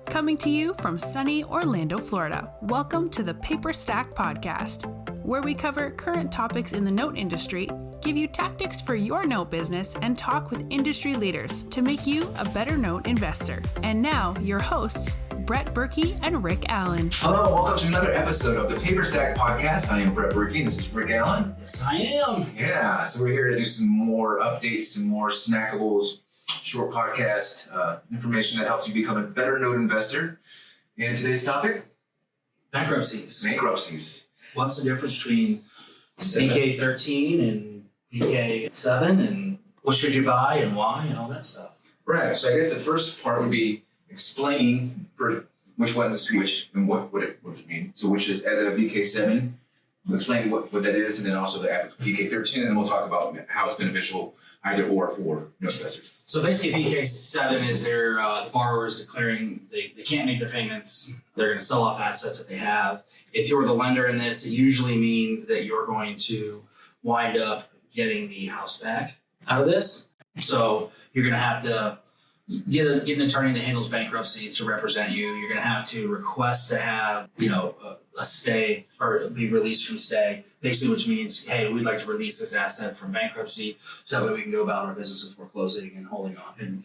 Coming to you from sunny Orlando, Florida, welcome to the Paperstac podcast, where we cover current topics in the note industry, give you tactics for your note business, and talk with industry leaders to make you a better note investor. And now, your hosts, Brett Burky and Rick Allen. Hello, welcome to another episode of the Paperstac podcast. I am Brett Burky, and this is Rick Allen. Yes, I am. Yeah, so we're here to do some more updates, some more snackables, short podcast information that helps you become a better note investor. And today's topic? Bankruptcies. What's the difference between BK13 and BK7, and what should you buy and why and all that stuff? Right, so I guess the first part would be explaining for which one is which and what it means. So which is, as a BK7, we'll explain what that is, and then also the BK13, and then we'll talk about how it's beneficial either or for note investors. So basically BK7 is the borrowers declaring they can't make their payments. They're going to sell off assets that they have. If you're the lender in this, it usually means that you're going to wind up getting the house back out of this. So you're going to have to get an attorney that handles bankruptcies to represent you. You're going to have to request to have, a stay or be released from stay, basically, which means, hey, we'd like to release this asset from bankruptcy so that way we can go about our business of foreclosing and holding on and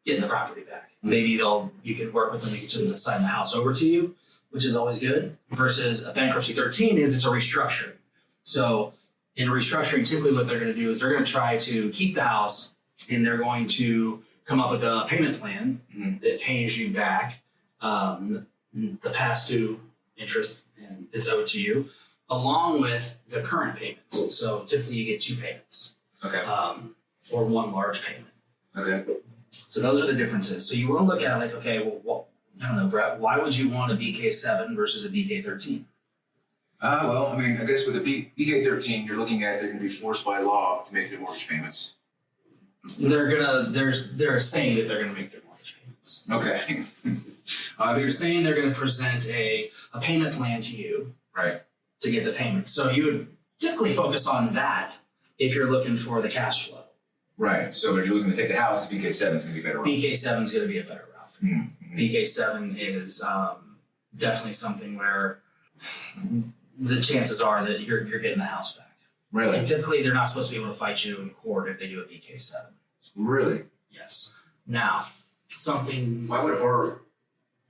getting the property back. Maybe you can work with them to get them to sign the house over to you, which is always good, versus a bankruptcy 13 it's a restructuring. So in restructuring, typically what they're going to do is they're going to try to keep the house, and they're going to come up with a payment plan that pays you back the past due interest and it's owed to you, along with the current payments. So typically you get two payments, or one large payment. Okay. So those are the differences. So you want to look at it like, okay, well, I don't know, Brett, why would you want a BK7 versus a BK13? I guess with a BK13, you're looking at they're going to be forced by law to make their mortgage payments. They're saying that they're going to make their mortgage payments. Okay. They're saying they're going to present a payment plan to you, right, to get the payments. So you would typically focus on that if you're looking for the cash flow. Right. So if you're looking to take the house, BK7 is going to be better. BK7 is going to be a better route. Mm-hmm. BK7 is definitely something where the chances are that you're getting the house back. Really? And typically, they're not supposed to be able to fight you in court if they do a BK7. Really? Yes. Now, Why would a borrower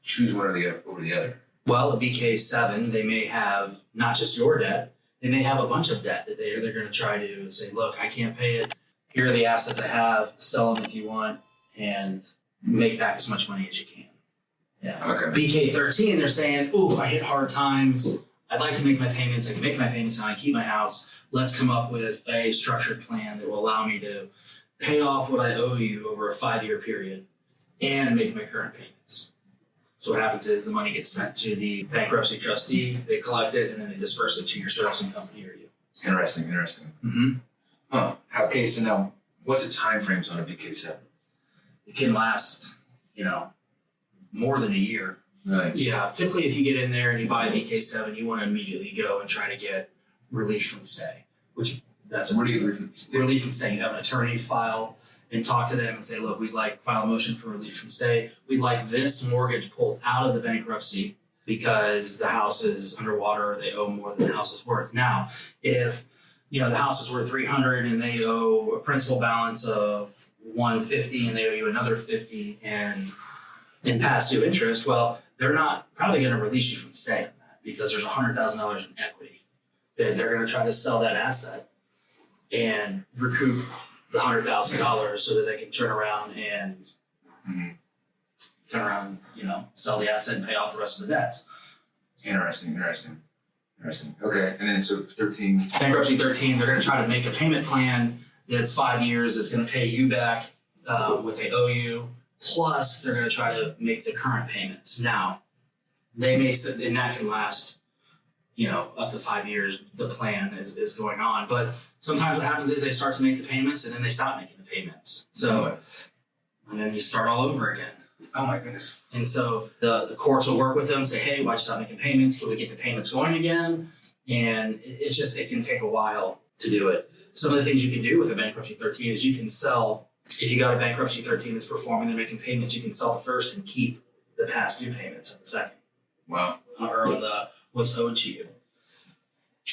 choose one over the other? Well, a BK7, they may have not just your debt, they may have a bunch of debt that they're going to try to say, look, I can't pay it. Here are the assets I have. Sell them if you want and make back as much money as you can. Yeah. Okay. BK13, they're saying, ooh, I hit hard times. I'd like to make my payments. I can make my payments and I keep my house. Let's come up with a structured plan that will allow me to pay off what I owe you over a 5-year period and make my current payments. So what happens is the money gets sent to the bankruptcy trustee, they collect it, and then they disperse it to your servicing company or you. Interesting. Mm-hmm. Huh. Okay, so now, what's the time frames on a BK7? It can last, more than a year. Right. Yeah, typically if you get in there and you buy a BK7, you want to immediately go and try to get relief from stay, which that's Where do you get relief from stay? Relief from stay. You have an attorney file and talk to them and say, look, we'd like file a motion for relief from stay. We'd like this mortgage pulled out of the bankruptcy because the house is underwater or they owe more than the house is worth. Now, if the house is worth $300 and they owe a principal balance of $150 and they owe you another $50 and in past due interest, well, they're not probably going to release you from stay on that because there's $100,000 in equity. Then they're going to try to sell that asset and recoup the $100,000 so that they can turn around and sell the asset and pay off the rest of the debts. Interesting. Okay, and then so 13. Bankruptcy 13, they're going to try to make a payment plan that's 5 years. That's going to pay you back what they owe you. Plus, they're going to try to make the current payments. Now, they may say, and that can last up to 5 years, the plan is going on. But sometimes what happens is they start to make the payments and then they stop making the payments. So, and then you start all over again. Oh my goodness. And so the courts will work with them and say, hey, why'd you stop making payments? Can we get the payments going again? And it can take a while to do it. Some of the things you can do with a bankruptcy 13 is you can sell, if you got a bankruptcy 13 that's performing, they're making payments, you can sell the first and keep the past due payments on the second. Wow. Or on the what's owed to you.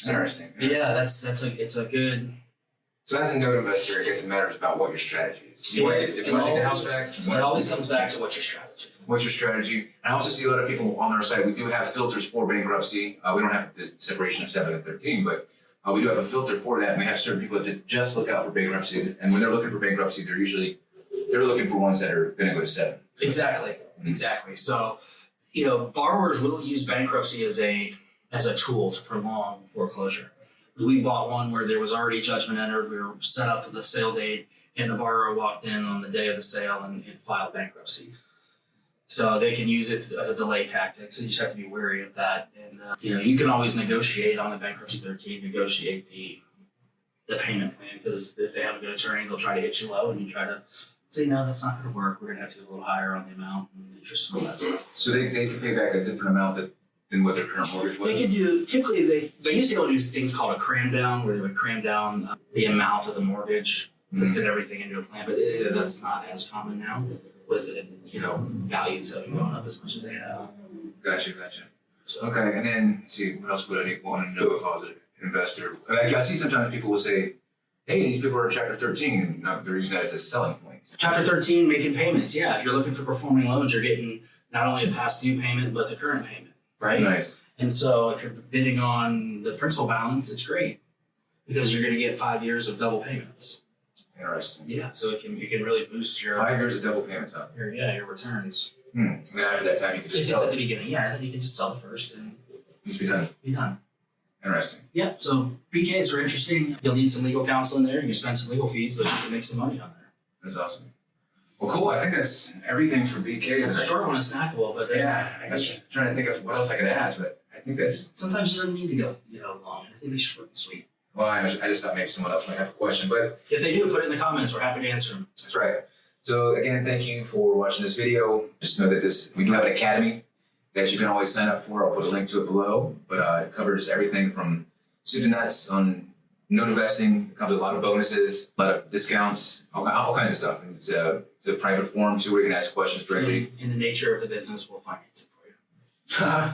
Interesting. Yeah, it's a good. So as a note investor, I guess it matters about what your strategy is. If you want to take the house back, it always comes back to what's your strategy. What's your strategy? And I also see a lot of people on our site. We do have filters for bankruptcy. We don't have the separation of 7 and 13, but we do have a filter for that. And we have certain people that just look out for bankruptcy. And when they're looking for bankruptcy, they're looking for ones that are going to go to 7. Exactly. So, borrowers will use bankruptcy as a tool to prolong foreclosure. We bought one where there was already judgment entered. We were set up with the sale date, and the borrower walked in on the day of the sale and filed bankruptcy. So they can use it as a delay tactic. So you just have to be wary of that. And you can always negotiate on the bankruptcy 13, negotiate the payment plan, because if they have a good attorney, they'll try to hit you low, and you try to say, no, that's not going to work. We're going to have to go a little higher on the amount and interest and all that stuff. So they can pay back a different amount than what their current mortgage was? They can do, typically they used to be able to do things called a cram down, where they would cram down the amount of the mortgage to fit everything into a plan, but that's not as common now with values having gone up as much as they have. Gotcha. So, Okay, and then let's see, what else would I want to know if I was an investor? I see sometimes people will say, hey, these people are in Chapter 13, and they're using that as a selling point. Chapter 13, making payments. Yeah, if you're looking for performing loans, you're getting not only a past due payment, but the current payment, right? Nice. And so if you're bidding on the principal balance, it's great because you're going to get 5 years of double payments. Interesting. Yeah, so it can really boost your 5 years of double payments on your returns. And then after that time, you can just If sell it's at it. the beginning, then you can just sell it first and Just be done. be done. Interesting. Yeah, so BKs are interesting. You'll need some legal counsel in there. You can spend some legal fees, but you can make some money on there. That's awesome. Well, cool. I think that's everything for BK. It's a short one, it's snackable, but there's I was trying to think of what else I could ask, but I think that's. sometimes you don't need to go long. I think be short and sweet. Well, I just thought maybe someone else might have a question, but If they do, put it in the comments. We're happy to answer them. that's right. So again, thank you for watching this video. Just know that we do have an academy that you can always sign up for. I'll put a link to it below, but it covers everything from soup to nuts on note investing. It comes with a lot of bonuses, a lot of discounts, all kinds of stuff. And it's a private forum too, where you can ask questions directly. In the nature of the business, we'll finance it for you.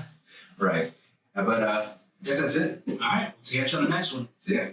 Right. But I guess that's it. All right, see you on the next one. See ya.